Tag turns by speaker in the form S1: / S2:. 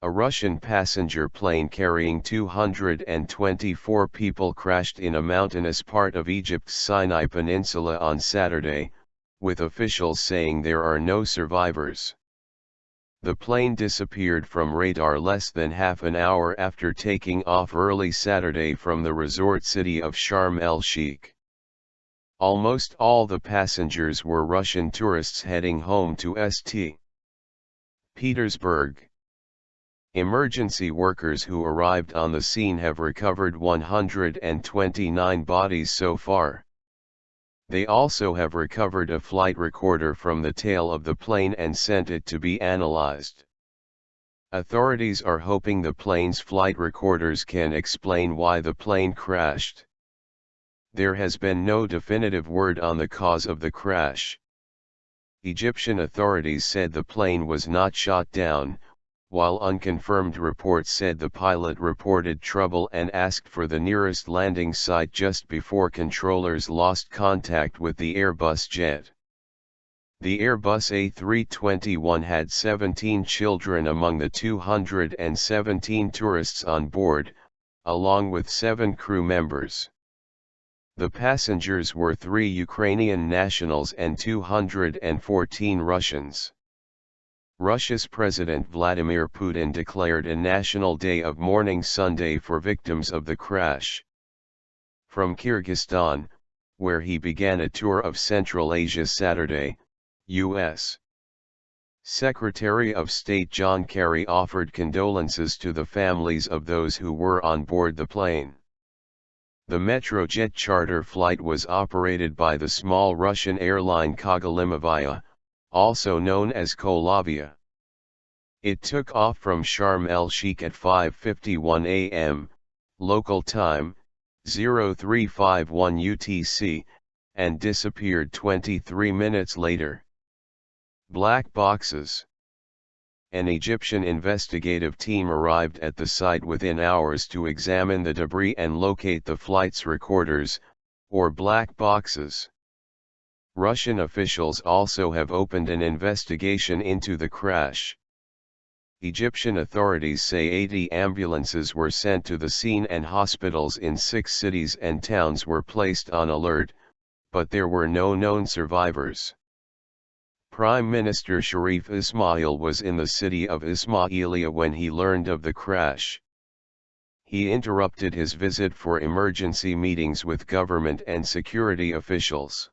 S1: A Russian passenger plane carrying 224 people crashed in a mountainous part of Egypt's Sinai Peninsula on Saturday, with officials saying there are no survivors. The plane disappeared from radar less than half an hour after taking off early Saturday from the resort city of Sharm El-Sheikh. Almost all the passengers were Russian tourists heading home to St. Petersburg. Emergency workers who arrived on the scene have recovered 129 bodies so far. They also have recovered a flight recorder from the tail of the plane and sent it to be analyzed. Authorities are hoping the plane's flight recorders can explain why the plane crashed. There has been no definitive word on the cause of the crash. Egyptian authorities said the plane was not shot down, while unconfirmed reports said the pilot reported trouble and asked for the nearest landing site just before controllers lost contact with the Airbus jet. The Airbus A321 had 17 children among the 217 tourists on board, along with 7 crew members. The passengers were 3 Ukrainian nationals and 214 Russians. Russia's President Vladimir Putin declared a national day of mourning Sunday for victims of the crash. From Kyrgyzstan, where he began a tour of Central Asia Saturday, U.S. Secretary of State John Kerry offered condolences to the families of those who were on board the plane. The Metrojet charter flight was operated by the small Russian airline Kogalimavaya, also known as Kolavia. It took off from Sharm El-Sheikh at 5:51 a.m., local time, 0351 UTC, and disappeared 23 minutes later. Black boxes. An Egyptian investigative team arrived at the site within hours to examine the debris and locate the flight's recorders, or black boxes. Russian officials also have opened an investigation into the crash. Egyptian authorities say 80 ambulances were sent to the scene and hospitals in 6 cities and towns were placed on alert, but there were no known survivors. Prime Minister Sharif Ismail was in the city of Ismailia when he learned of the crash. He interrupted his visit for emergency meetings with government and security officials.